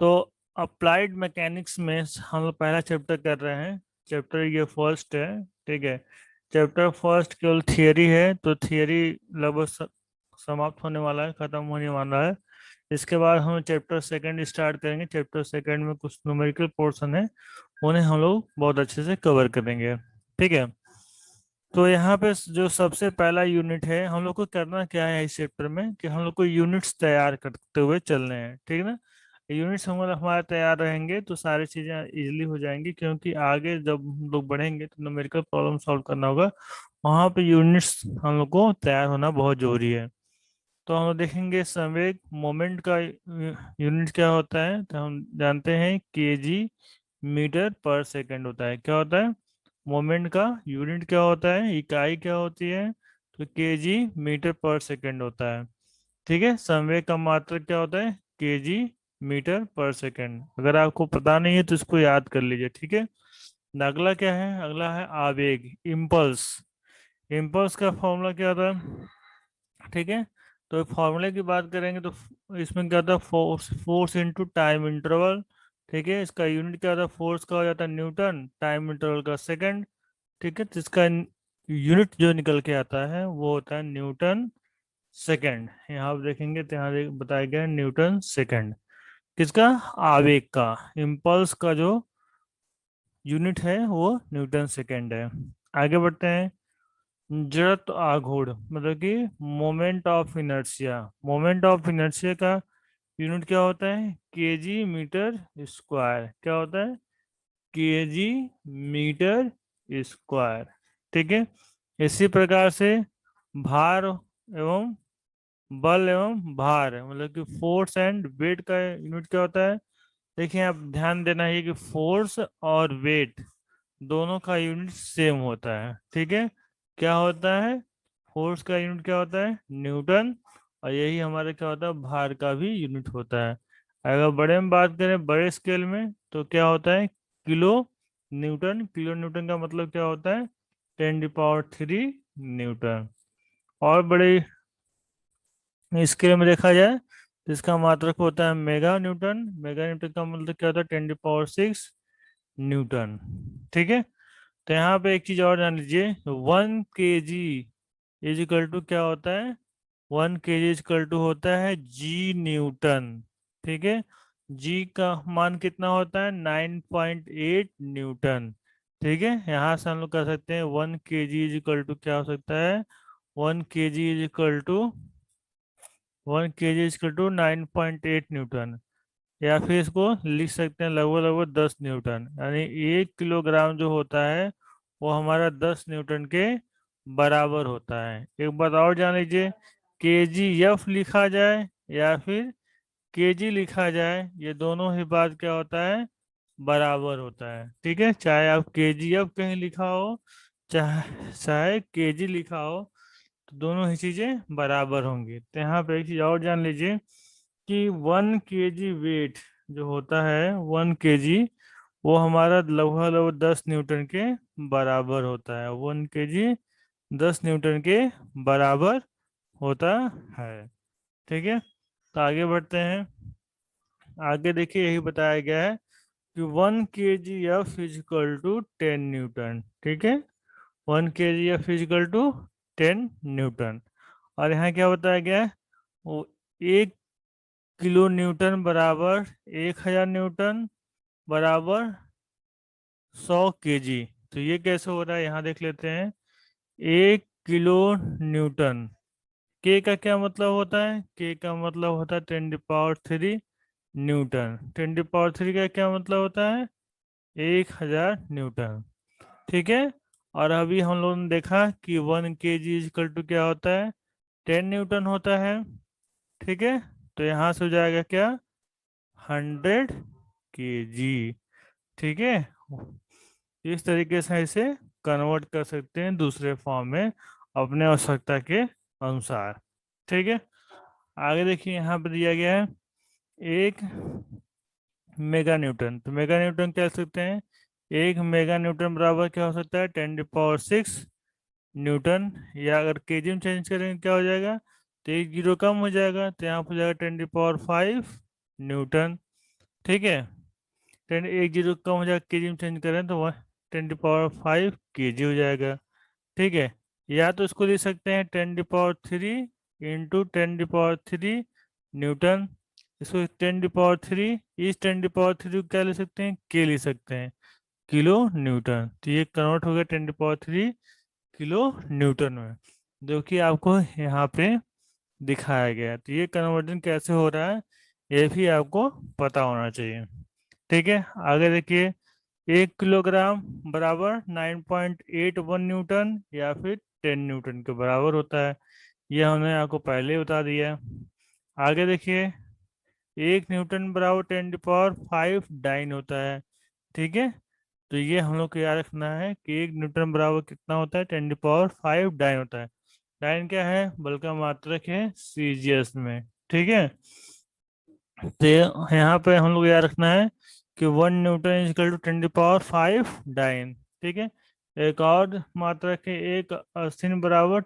तो applied mechanics में हम लोग पहला चैप्टर कर रहे हैं। चैप्टर ये फर्स्ट है। ठीक है। चैप्टर फर्स्ट केवल थियरी है, तो थियरी लगभग समाप्त होने वाला है, खत्म होने वाला है। इसके बाद हम चैप्टर सेकंड स्टार्ट करेंगे। चैप्टर सेकंड में कुछ न्यूमेरिकल पोर्शन है, उन्हें हम लोग बहुत अच्छे से कवर करेंगे। ठीक है। तो यहाँ पे जो सबसे पहला यूनिट है, हम लोग को करना क्या है इस चैप्टर में कि हम लोग को यूनिट्स तैयार करते हुए चलने हैं। ठीक है ना। यूनिट्स हम हमारे तैयार रहेंगे तो सारी चीज़ें इजीली हो जाएंगी, क्योंकि आगे जब हम लोग बढ़ेंगे तो न्यूमेरिकल प्रॉब्लम सॉल्व करना होगा। वहाँ पे यूनिट्स हम लोग को तैयार होना बहुत जरूरी है। तो हम लोग देखेंगे संवेग मोमेंट का यूनिट क्या होता है, तो हम जानते हैं केजी मीटर पर सेकंड होता है। क्या होता है मोमेंट का यूनिट, क्या होता है इकाई क्या होती है, तो केजी मीटर पर सेकंड होता है। ठीक है। संवेग का मात्रक क्या होता है, केजी मीटर पर सेकंड। अगर आपको पता नहीं है तो इसको याद कर लीजिए। ठीक है। अगला क्या है, अगला है आवेग, इम्पल्स। इम्पल्स का फॉर्मूला क्या होता है। ठीक है। तो फॉर्मूले की बात करेंगे तो इसमें क्या होता है, force force into time interval. ठीक है। इसका यूनिट क्या होता है, फोर्स का हो जाता है न्यूटन, टाइम इंटरवल का सेकंड। ठीक है। तो इसका यूनिट जो निकल के आता है वो होता है न्यूटन सेकंड। यहाँ आप देखेंगे तो यहाँ बताया गया है न्यूटन सेकंड। किसका, आवेग का, इम्पल्स का जो यूनिट है वो न्यूटन सेकंड है। आगे बढ़ते हैं। जड़त्व आघूर्ण मतलब कि moment of inertia. Moment of inertia का यूनिट क्या होता है, केजी मीटर स्क्वायर। क्या होता है, केजी मीटर स्क्वायर। ठीक है। इसी प्रकार से भार एवं बल एवं भार मतलब कि फोर्स एंड वेट का यूनिट क्या होता है। देखिए आप ध्यान देना है कि फोर्स और वेट दोनों का यूनिट सेम होता है। ठीक है। क्या होता है, फोर्स का यूनिट क्या होता है, न्यूटन। और यही हमारे क्या होता है, भार का भी यूनिट होता है। अगर बड़े में बात करें, बड़े स्केल में, तो क्या होता है, किलो न्यूटन। किलो न्यूटन का मतलब क्या होता है, 10⁻³ न्यूटन। और बड़े स्केल में देखा जाए तो इसका मात्रक होता है मेगा न्यूटन। मेगा न्यूटन का मतलब क्या होता है, 10⁻6 न्यूटन। ठीक है। तो यहाँ पे एक चीज और जान लीजिए, 1 kg इज इक्वल टू क्या होता है, 1 kg इज इक्वल टू होता है जी न्यूटन। ठीक है। जी का मान कितना होता है, 9.8 न्यूटन। ठीक है। यहाँ से हम लोग कर सकते हैं 1 kg इज इक्वल टू क्या हो सकता है, 1 kg is equal to 1 kg is equal to 9.8 newton. या फिर इसको लिख सकते हैं लगभग लगभग 10 न्यूटन, यानी 1 किलोग्राम जो होता है वो हमारा 10 न्यूटन के बराबर होता है। एक बात और जान लीजिए, केजी एफ लिखा जाए या फिर केजी लिखा जाए, ये दोनों ही बात क्या होता है, बराबर होता है। ठीक है। चाहे आप केजी एफ कहीं लिखा हो, चाहे चाहे केजी लिखा हो, तो दोनों ही चीजें बराबर होंगी। तो यहाँ पे एक चीज और जान लीजिए कि 1 kg वेट जो होता है, 1 kg वो हमारा लगभग लगभग 10 न्यूटन के बराबर होता है। 1 kg 10 न्यूटन के बराबर होता है। ठीक है। तो आगे बढ़ते हैं। आगे देखिए यही बताया गया है कि 1 kg F is equal to 10 newton. ठीक है। 1 kg F is equal to 10 newton. और यहाँ क्या बताया गया है, वो 1 किलो न्यूटन बराबर 1000 न्यूटन बराबर 100 kg। तो ये कैसे हो रहा है, यहाँ देख लेते हैं। 1 किलो न्यूटन, के का क्या मतलब होता है, के का मतलब होता है 10⁻³ न्यूटन। 10⁻³ का क्या मतलब होता है, 1000 न्यूटन। ठीक है। और अभी हम लोगों ने देखा कि 1 kg इजकल टू क्या होता है, 10 न्यूटन होता है। ठीक है। तो यहाँ से हो जाएगा क्या, 100 kg। ठीक है। इस तरीके से इसे कन्वर्ट कर सकते हैं दूसरे फॉर्म में अपने आवश्यकता के अनुसार। ठीक है। आगे देखिए यहाँ पर दिया गया है 1 मेगा न्यूटन। तो मेगा न्यूटन क्या लिख सकते हैं, 1 मेगा न्यूटन बराबर क्या हो सकता है, 10⁻6 न्यूटन। या अगर केजी में चेंज करेंगे क्या हो जाएगा, तो एक जीरो कम हो जाएगा, तो यहाँ पर हो जाएगा 10⁻5 न्यूटन। ठीक है। टेन एक जीरो कम हो जाएगा, केजी में चेंज करें तो वह 10⁵ केजी हो जाएगा। ठीक है। या तो इसको लिख सकते हैं 10⁵ इंटू 10⁵ न्यूटन। इसको 10⁵, इस 10⁵ को क्या लिख सकते हैं, के लिख सकते हैं, किलो न्यूटन। तो ये कन्वर्ट हो गया 10⁵ किलो न्यूटन में, जो कि आपको यहाँ पे दिखाया गया है। तो ये कन्वर्जन कैसे हो रहा है ये भी आपको पता होना चाहिए। ठीक है। आगे देखिए, 1 किलोग्राम बराबर 9.81 न्यूटन या फिर 10 न्यूटन के बराबर होता है। ये हमने आपको पहले ही बता दिया है। आगे देखिए, 1 न्यूटन बराबर 10⁵ होता है। ठीक है। तो ये हम लोग को याद रखना है कि 1 न्यूटन बराबर कितना होता है, 10⁵ होता है। डाइन क्या है, बल का मात्रक है सीजीएस में। ठीक है। तो यहाँ पे हम लोग याद रखना है कि 1 न्यूटन इज इक्वल टू 10⁵ ठीक है। एक और मात्रक है, एक अस्थिन बराबर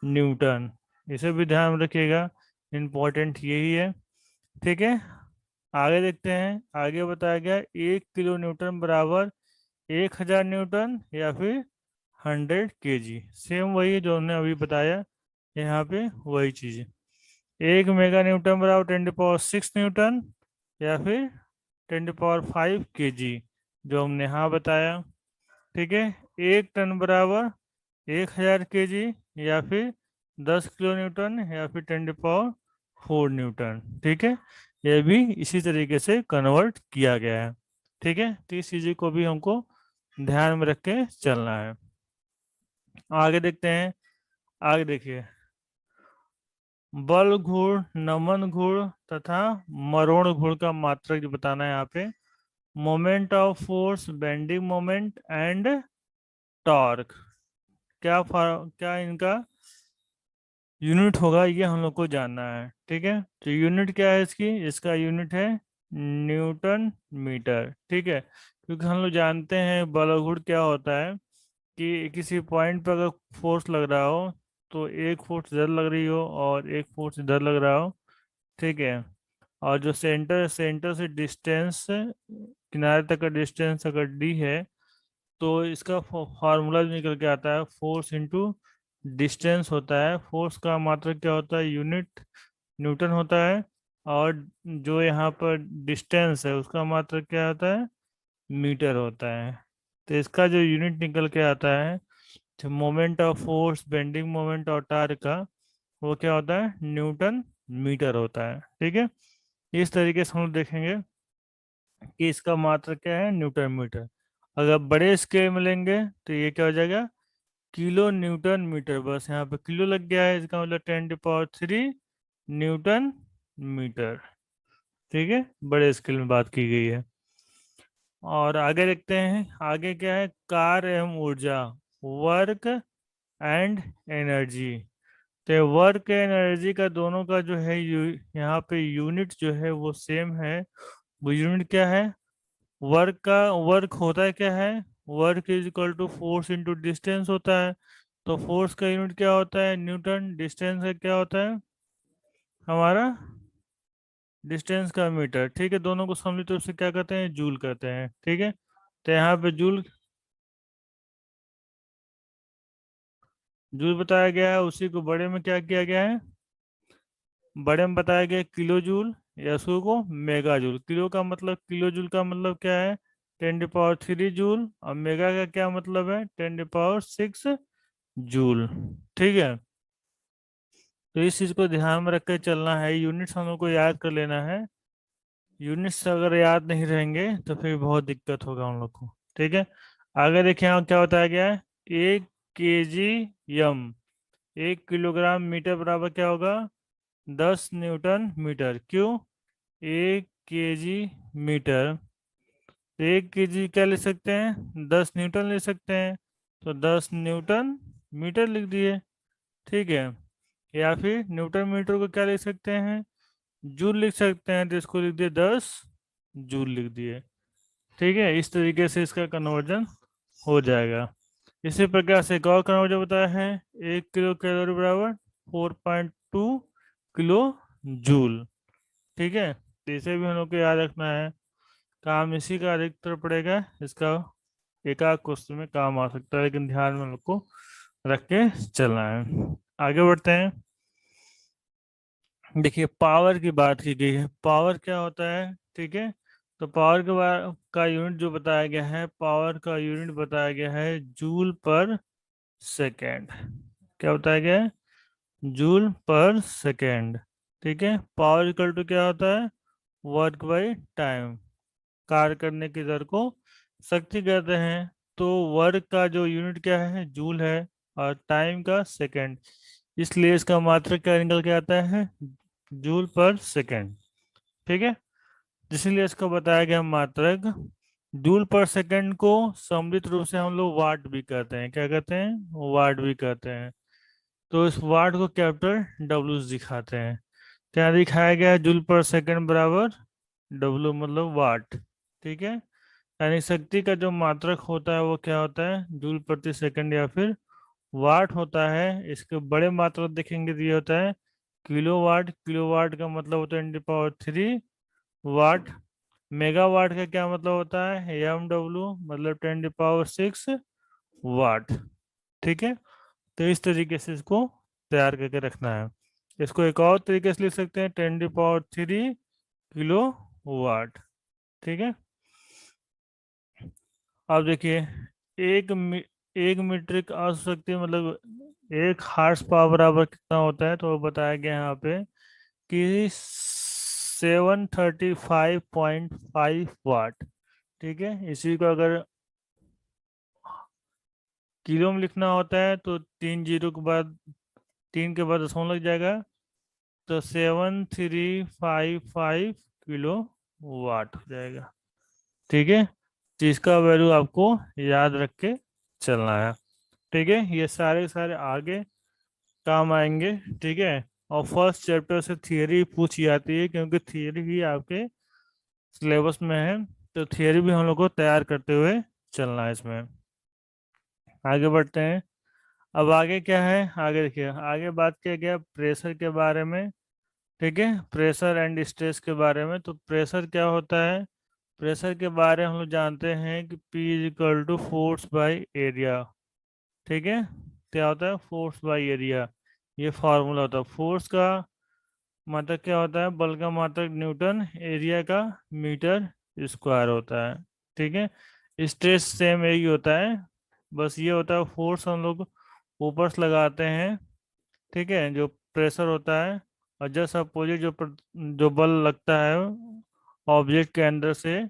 10⁵ इसे भी ध्यान में रखिएगा, इम्पोर्टेंट यही है। ठीक है। आगे देखते हैं, आगे बताया गया 1 किलो न्यूटन बराबर 1000 न्यूटन या फिर 100 केजी। सेम वही है जो हमने अभी बताया, यहाँ पे वही चीज़ है। 1 मेगा न्यूटन बराबर 10⁶ न्यूटन या फिर 10⁵ केजी, जो हमने यहाँ बताया। ठीक है। 1 टन बराबर 1000 केजी या फिर 10 किलो न्यूटन या फिर 10⁴ न्यूटन। ठीक है। यह भी इसी तरीके से कन्वर्ट किया गया है। ठीक है। तो इस चीज़ को भी हमको ध्यान में रख के चलना है। आगे देखते हैं। आगे देखिए, बल घूर्ण, नमन घूर्ण तथा मरोड़ घूर्ण का मात्रक जो बताना है यहाँ पे। Moment of force, bending moment and torque, क्या इनका यूनिट होगा, ये हम लोग को जानना है। ठीक है। तो यूनिट क्या है इसकी, इसका यूनिट है न्यूटन मीटर। ठीक है। क्योंकि हम लोग जानते हैं बल और घूर्ण क्या होता है, कि किसी पॉइंट पर अगर फोर्स लग रहा हो तो एक फोर्स इधर लग रही हो और एक फोर्स इधर लग रहा हो। ठीक है। और जो सेंटर सेंटर से डिस्टेंस, किनारे तक का डिस्टेंस अगर डी है, तो इसका फार्मूला निकल के आता है, फोर्स इंटू डिस्टेंस होता है। फोर्स का मात्रक क्या होता है, यूनिट न्यूटन होता है। और जो यहाँ पर डिस्टेंस है उसका मात्रक क्या होता है, मीटर होता है। तो इसका जो यूनिट निकल के आता है, तो moment of force, bending moment और टार्क का, वो क्या होता है, न्यूटन मीटर होता है। ठीक है। इस तरीके से हम लोग देखेंगे कि इसका मात्रा क्या है, न्यूटन मीटर। अगर बड़े स्केल में लेंगे तो ये क्या हो जाएगा, किलो न्यूटन मीटर। बस यहाँ पे किलो लग गया है, इसका मतलब 10⁵ न्यूटन मीटर। ठीक है। बड़े स्केल में बात की गई है। और आगे देखते हैं, आगे क्या है, कार्य एवं ऊर्जा, वर्क एंड एनर्जी। तो वर्क एनर्जी का दोनों का जो है यहाँ पे यूनिट जो है वो सेम है। वो यूनिट क्या है, वर्क का, वर्क होता है क्या है, work is equal to force into distance होता है। तो फोर्स का यूनिट क्या होता है, न्यूटन। डिस्टेंस का क्या होता है हमारा, डिस्टेंस का मीटर। ठीक है। दोनों को सम्मिलित रूप से क्या कहते हैं, जूल कहते हैं। ठीक है। तो यहाँ पे जूल, जूल बताया गया है, उसी को बड़े में क्या किया गया है, बड़े में बताया गया किलो जूल, या उसको को मेगा जूल। किलो का मतलब, किलो जूल का मतलब क्या है, 10⁻³ जूल। और मेगा का क्या मतलब है, 10⁻6 जूल। ठीक है। तो इस चीज को ध्यान में रख के चलना है, यूनिट्स हम लोग को याद कर लेना है। यूनिट्स अगर याद नहीं रहेंगे तो फिर बहुत दिक्कत होगा हम लोग को। ठीक है। आगे देखिए, यहाँ क्या बताया गया है, 1 kg (1 किलोग्राम मीटर) बराबर क्या होगा, 10 न्यूटन मीटर। क्यों, 1 kg मीटर, तो 1 kg क्या लिख सकते हैं, 10 न्यूटन लिख सकते हैं। तो 10 न्यूटन मीटर लिख दिए। ठीक है। या फिर न्यूटन मीटर को क्या लिख सकते हैं, जूल लिख सकते हैं, तो इसको लिख दिए 10 जूल लिख दिए। ठीक है। इस तरीके से इसका कन्वर्जन हो जाएगा। इसी प्रकार से एक और कन्वर्जन बताया है, 1 किलो कैलोरी बराबर 4.2 किलो जूल। ठीक है। तो इसे भी हम लोग को याद रखना है। काम इसी का अधिकतर पड़ेगा, इसका एक आध क्वेश्चन में काम आ सकता है, लेकिन ध्यान में हम लोग को रख के चलना है। आगे बढ़ते हैं। देखिए पावर की बात की गई है। पावर क्या होता है, ठीक है। तो पावर के का यूनिट जो बताया गया है, पावर का यूनिट बताया गया है जूल पर सेकेंड। क्या बताया गया है? जूल पर सेकेंड। ठीक है। पावर इक्वल टू क्या होता है? Work by time. कार्य करने की दर को शक्ति कहते हैं। तो वर्क का जो यूनिट क्या है? जूल है। और टाइम का सेकेंड। इसलिए इसका मात्रक क्या निकल के आता है? जूल पर सेकेंड। ठीक है। इसलिए इसको बताया गया मात्रक। जूल पर सेकेंड को सम्मिलित रूप से हम लोग वाट भी कहते हैं। क्या कहते हैं? वाट भी कहते हैं। तो इस वाट को कैपिटल डब्ल्यू दिखाते हैं। क्या दिखाया गया है? जूल पर सेकेंड बराबर डब्ल्यू मतलब वाट। ठीक है। यानी शक्ति का जो मात्रक होता है वो क्या होता है? जूल प्रति सेकंड या फिर वाट होता है। इसके बड़े मात्रक देखेंगे तो ये होता है किलोवाट। किलोवाट का मतलब होता है 10 पावर 3 वाट। मेगावाट का क्या मतलब होता है? MW मतलब 10 पावर 6 वाट। ठीक है। तो इस तरीके से इसको तैयार करके रखना है। इसको एक और तरीके से लिख सकते हैं 10 पावर 3 किलो वाट। ठीक है। अब देखिए एक मीट्रिक अशक्ति मतलब एक हार्स पावर बराबर कितना होता है, तो वो बताया गया है यहाँ पे कि 735.5 वाट। ठीक है। इसी को अगर किलो में लिखना होता है तो 3 जीरो के बाद, 3 के बाद दशमलव लग जाएगा। तो 7355 किलो वाट हो जाएगा। ठीक है। तो इसका वैल्यू आपको याद रख के चलना है। ठीक है। ये सारे सारे आगे काम आएंगे। ठीक है। और फर्स्ट चैप्टर से थियरी पूछी जाती है, क्योंकि थियरी भी आपके सिलेबस में है। तो थियरी भी हम लोग को तैयार करते हुए चलना है इसमें। आगे बढ़ते हैं। अब आगे क्या है? आगे देखिए, आगे बात किया गया प्रेशर के बारे में। ठीक है। प्रेशर एंड स्ट्रेस के बारे में। तो प्रेशर क्या होता है? प्रेशर के बारे में हम लोग जानते हैं कि P is equal to force by area. ठीक है। क्या होता है? Force by area. ये फॉर्मूला होता है। फोर्स का मात्रक क्या होता है? बल का मात्रक न्यूटन, एरिया का मीटर स्क्वायर होता है। ठीक है। स्ट्रेस सेम यही होता है। बस ये होता है फोर्स हम लोग ऊपर से लगाते हैं। ठीक है। जो प्रेशर होता है, और जस्ट अपोजिट जो बल लगता है ऑब्जेक्ट के अंदर से,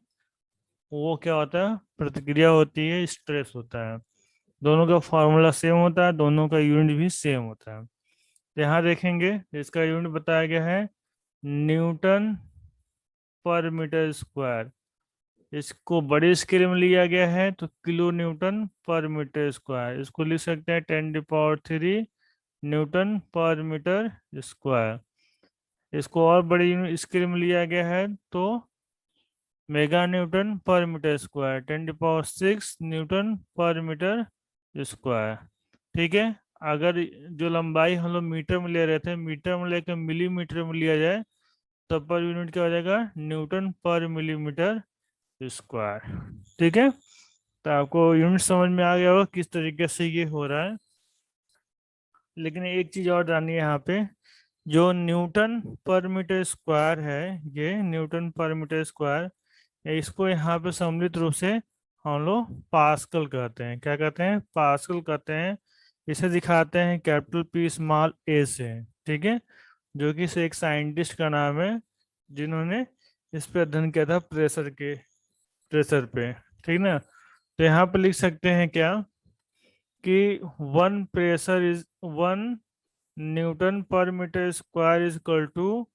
वो क्या होता है? प्रतिक्रिया होती है, स्ट्रेस होता है। दोनों का फॉर्मूला सेम होता है, दोनों का यूनिट भी सेम होता है। तो यहाँ देखेंगे इसका यूनिट बताया गया है न्यूटन पर मीटर स्क्वायर। इसको बड़ी स्केल में लिया गया है तो kilo Newton per metre square. इसको लिख सकते हैं 10 power 3 Newton per metre square. इसको और बड़ी स्केल में लिया गया है तो mega Newton per metre square, 10 power 6 Newton per metre square. ठीक है। अगर जो लंबाई हम लोग मीटर में ले रहे थे, मीटर में लेकर मिलीमीटर में लिया जाए, तब पर यूनिट क्या हो जाएगा? न्यूटन पर मिलीमीटर स्क्वायर। ठीक है। तो आपको यूनिट समझ में आ गया होगा किस तरीके से ये हो रहा है। लेकिन एक चीज और जाननी है यहाँ पे, जो न्यूटन पर मीटर स्क्वायर है, ये न्यूटन पर मीटर स्क्वायर, इसको यहाँ पे सम्मिलित रूप से हम लोग पास्कल कहते हैं। क्या कहते हैं? पास्कल कहते हैं। इसे दिखाते हैं कैपिटल P स्मॉल a से। ठीक है। जो कि से एक साइंटिस्ट का नाम है, जिन्होंने इस पे अध्ययन किया था, प्रेशर पे। ठीक ना। तो यहाँ पे लिख सकते हैं क्या कि one pressure is 1 newton per metre square is equal to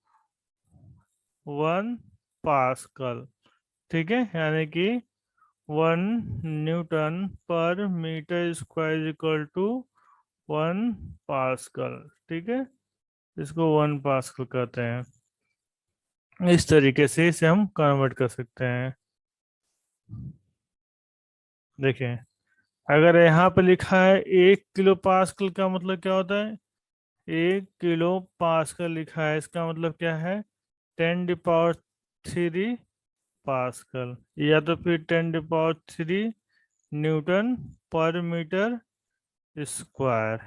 1 pascal. ठीक है। यानी कि 1 newton per metre square is equal to 1 pascal. ठीक है। इसको 1 पास्कल कहते हैं। इस तरीके से इसे हम कन्वर्ट कर सकते हैं। देखें, अगर यहाँ पे लिखा है 1 किलो पास्कल, का मतलब क्या होता है? 1 किलो पास्कल लिखा है, इसका मतलब क्या है? 10 पावर थ्री पास्कल, या तो फिर 10⁻³ न्यूटन पर मीटर स्क्वायर।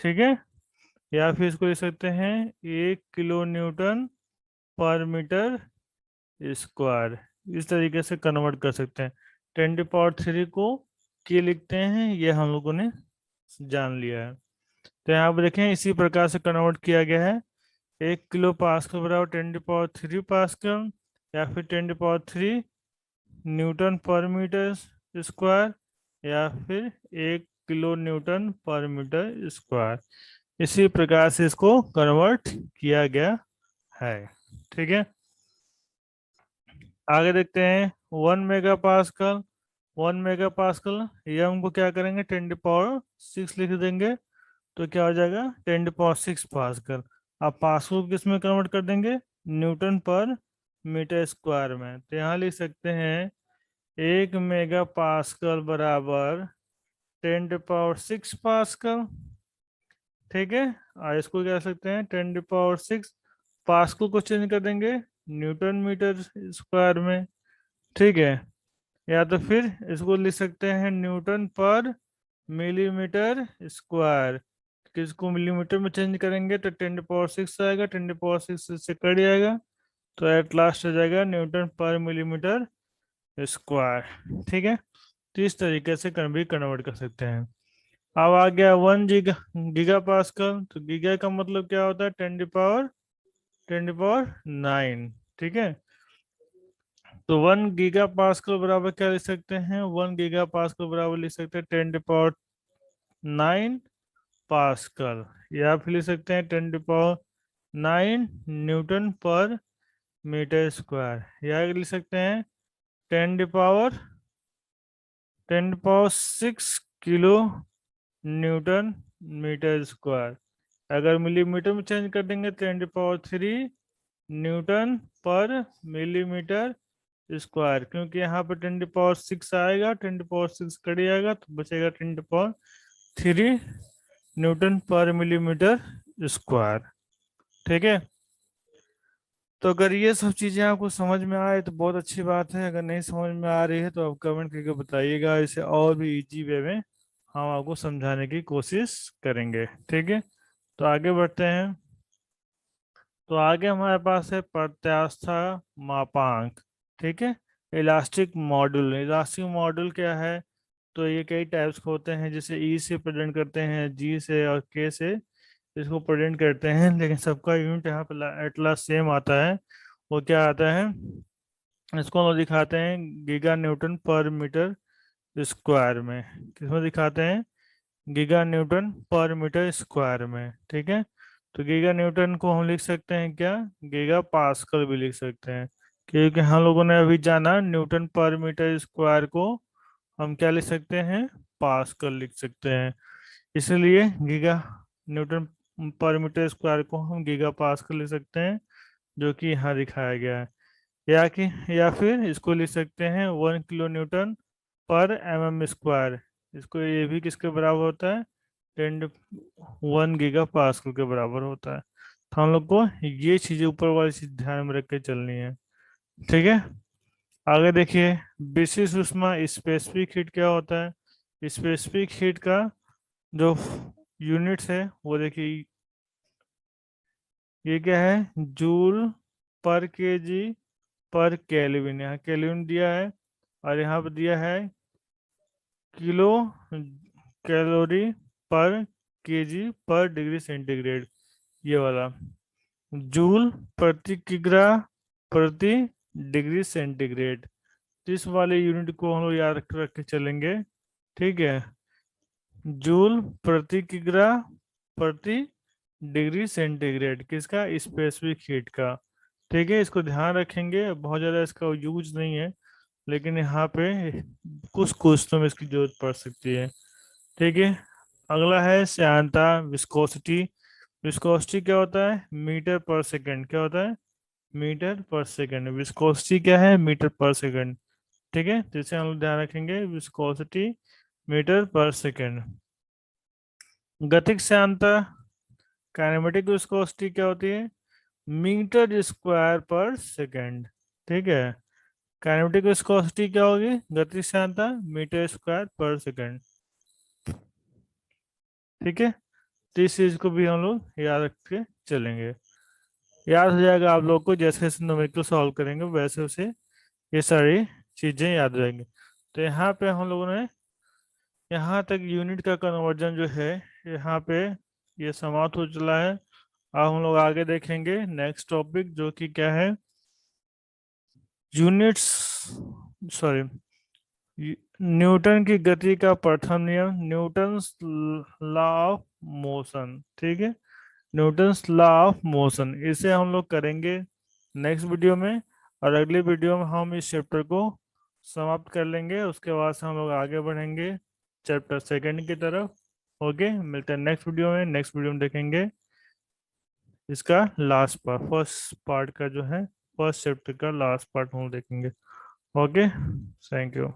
ठीक है, या फिर इसको लिख सकते हैं 1 kilo Newton per metre square. इस तरीके से कन्वर्ट कर सकते हैं। 10⁻³ को के लिखते हैं, ये हम लोगों ने जान लिया है। तो यहाँ पर देखें इसी प्रकार से कन्वर्ट किया गया है। 1 किलो पास्कल बराबर 10⁻³ पास्कल, या फिर 10⁻³ न्यूटन पर मीटर स्क्वायर, या फिर 1 kilo Newton per metre square. इसी प्रकार से इसको कन्वर्ट किया गया है। ठीक है, आगे देखते हैं 1 मेगा पास्कल। 1 मेगा पास्कल, ये हमको क्या करेंगे 10⁻6 लिख देंगे, तो क्या हो जाएगा 10⁻6 पास्कल। अब पास्कल को किस में कन्वर्ट कर देंगे, न्यूटन पर मीटर स्क्वायर में। तो यहाँ लिख सकते हैं 1 मेगा पास्कल बराबर 10⁻6 पास्कल। ठीक है, और इसको क्या कर सकते हैं 10⁻6 पास्कल को चेंज कर देंगे न्यूटन मीटर स्क्वायर में। ठीक है, या तो फिर इसको लिख सकते हैं न्यूटन पर मिलीमीटर स्क्वायर। किसको मिलीमीटर में चेंज करेंगे तो 10⁻6 आएगा, 10⁻6 से कट जाएगा, तो एट लास्ट हो जाएगा न्यूटन पर मिलीमीटर स्क्वायर। ठीक है, तो इस तरीके से भी कन्वर्ट कर सकते हैं। अब आ गया 1 गीगा पास्कल। तो गीगा का मतलब क्या होता है 10⁻9। ठीक है, तो 1 गीगा पास्कल बराबर क्या लिख सकते हैं, 1 गीगा पास्कल बराबर लिख सकते हैं 10⁻9 पास्कल, या फिर लिख सकते हैं 10⁻9 न्यूटन पर मीटर स्क्वायर, या लिख सकते हैं 10⁻6 किलो न्यूटन मीटर स्क्वायर। अगर मिलीमीटर में चेंज कर देंगे 10⁻³ न्यूटन पर मिलीमीटर स्क्वायर, क्योंकि यहाँ पर 10⁻6 आएगा, 10⁻6 कट जाएगा तो बचेगा 10⁻³ न्यूटन पर मिलीमीटर स्क्वायर। ठीक है, तो अगर ये सब चीज़ें आपको समझ में आए तो बहुत अच्छी बात है। अगर नहीं समझ में आ रही है तो आप कमेंट करके बताइएगा, इसे और भी इजी वे में हम आपको समझाने की कोशिश करेंगे। ठीक है, तो आगे बढ़ते हैं। तो आगे हमारे पास है प्रत्यास्था मापांक। ठीक है, इलास्टिक मॉड्यूल। इलास्टिक मॉड्यूल क्या है, तो ये कई टाइप्स के होते हैं, जैसे ई से प्रेजेंट करते हैं, जी से और के से इसको प्रेजेंट करते हैं, लेकिन सबका यूनिट यहाँ पे एट लास्ट सेम आता है। वो क्या आता है, इसको हम लोग दिखाते हैं giga Newton per metre square में। किसमें दिखाते हैं, giga Newton per metre square में। ठीक है, तो गीगा न्यूटन को हम लिख सकते हैं क्या, गीगा पास्कल भी लिख सकते हैं, क्योंकि हम लोगों ने अभी जाना न्यूटन पर मीटर स्क्वायर को हम क्या लिख सकते हैं, पास्कल लिख सकते हैं। इसलिए giga Newton per metre square को हम गीगा पास्कल लिख सकते हैं, जो कि यहाँ दिखाया गया है। या कि या फिर इसको लिख सकते हैं 1 किलो न्यूटन पर एम स्क्वायर। इसको ये भी किसके बराबर होता है, 1 गीगा पास्कल के बराबर होता है। तो हम लोग को ये चीज़ें ऊपर वाली चीज ध्यान में रख के चलनी है। ठीक है, आगे देखिए विशिष्ट ऊष्मा स्पेसिफिक हीट क्या होता है। स्पेसिफिक हीट का जो यूनिट्स है वो देखिए, ये क्या है, जूल पर केजी पर केल्विन। यहाँ केल्विन दिया है, और यहाँ पर दिया है किलो कैलोरी पर केजी पर डिग्री सेंटीग्रेड, ये वाला जूल प्रति किग्रा प्रति डिग्री सेंटीग्रेड। तो इस वाले यूनिट को हम लोग याद रख के चलेंगे। ठीक है, जूल प्रति किग्रा प्रति डिग्री सेंटीग्रेड किसका, स्पेसिफिक हीट का। ठीक है, इसको ध्यान रखेंगे, बहुत ज़्यादा इसका यूज नहीं है, लेकिन यहाँ पे कुछ क्वेश्चनों में इसकी जरूरत पड़ सकती है। ठीक है, अगला है श्यानता विस्कोसिटी। विस्कोसिटी क्या होता है, मीटर पर सेकंड। क्या होता है, मीटर पर सेकंड। विस्कोसिटी क्या है, मीटर पर सेकंड। ठीक है, तो इसे हम लोग ध्यान रखेंगे, विस्कोसिटी मीटर पर सेकंड। गतिक श्यानता काइनेमेटिक विस्कोसिटी क्या होती है, मीटर स्क्वायर पर सेकेंड। ठीक है, काइनेटिक विस्कोसिटी क्या होगी, गति सांद्रता मीटर स्क्वायर पर सेकेंड। ठीक है, तो इस चीज को भी हम लोग याद रख के चलेंगे। याद हो जाएगा आप लोग को, जैसे जैसे न्यूमेरिकल सॉल्व करेंगे वैसे वैसे ये सारी चीजें याद रहेंगी। तो यहाँ पे हम लोगों ने यहाँ तक यूनिट का कन्वर्जन जो है यहाँ पे ये समाप्त हो चला है। अब हम लोग आगे देखेंगे नेक्स्ट टॉपिक, जो कि क्या है, यूनिट्स, सॉरी, न्यूटन की गति का प्रथम नियम, न्यूटन्स लॉ ऑफ मोशन। ठीक है, न्यूटन्स लॉ ऑफ मोशन, इसे हम लोग करेंगे नेक्स्ट वीडियो में। और अगले वीडियो में हम इस चैप्टर को समाप्त कर लेंगे, उसके बाद से हम लोग आगे बढ़ेंगे चैप्टर सेकंड की तरफ। ओके, मिलते हैं नेक्स्ट वीडियो में। नेक्स्ट वीडियो में देखेंगे इसका लास्ट पार्ट, फर्स्ट पार्ट का जो है, फर्स्ट चैप्टर का लास्ट पार्ट हम लोग देखेंगे। Okay, thank you.